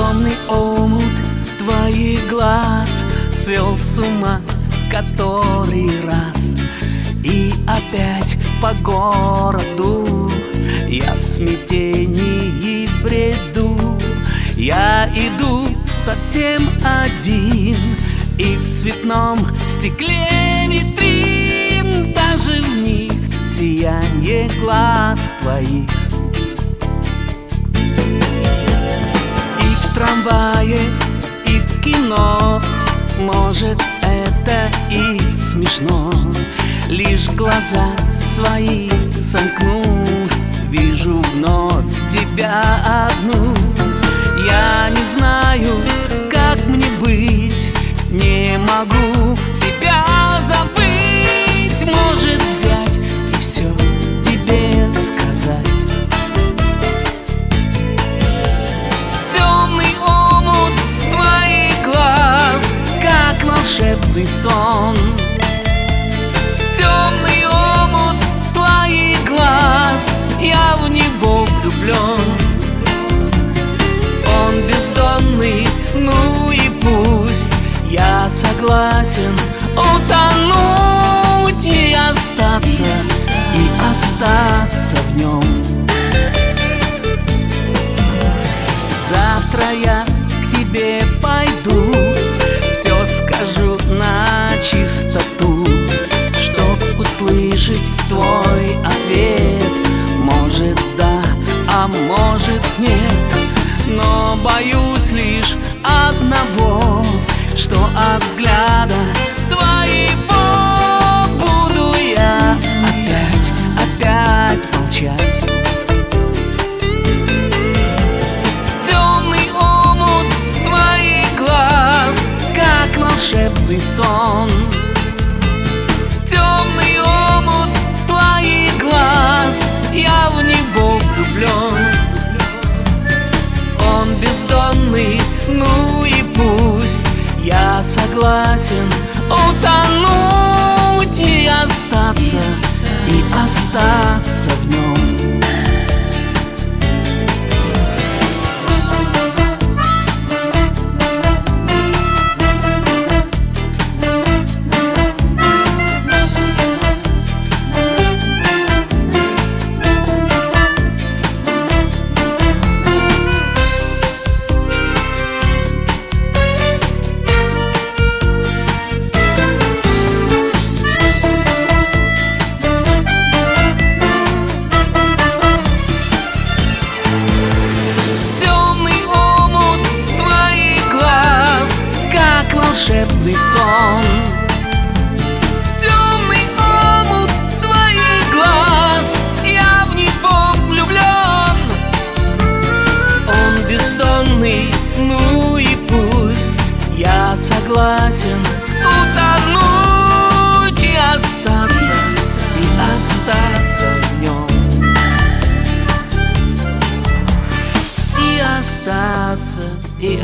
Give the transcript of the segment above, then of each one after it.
Темный омут твоих глаз свел с ума который раз. И опять по городу я в смятении бреду. Я иду совсем один, и в цветном стекле витрин даже в них сияние глаз твоих. И в трамвае, и в кино, может, это и смешно, лишь глаза свои сомкну, вижу вновь тебя одну. Я не знаю, как мне быть, не могу тебя забыть. Может, взять и все тебе сказать. Темный омут твоих глаз, как волшебный сон. Темный омут твоих глаз, я в него влюблен. Он бездонный, ну и пусть. Я согласен утонуть и остаться в нем. Завтра я к тебе пойду, все скажу на чистоту, чтоб услышать твой ответ. Может, да, а может, нет. Но боюсь лишь одного, что от взгляда твоего буду я опять молчать. Темный омут твоих глаз, как волшебный сон. Темный омут твоих глаз, я в него влюблен. Он бездонный, ну и пусть. Я согласен утонуть и остаться в нем. Волшебный сон. Темный омут твоих глаз, я в него влюблен. Он бездонный, ну и пусть. Я согласен утонуть и остаться в нем. И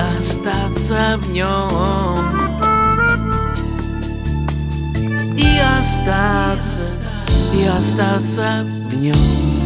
остаться в нем. И остаться в нем.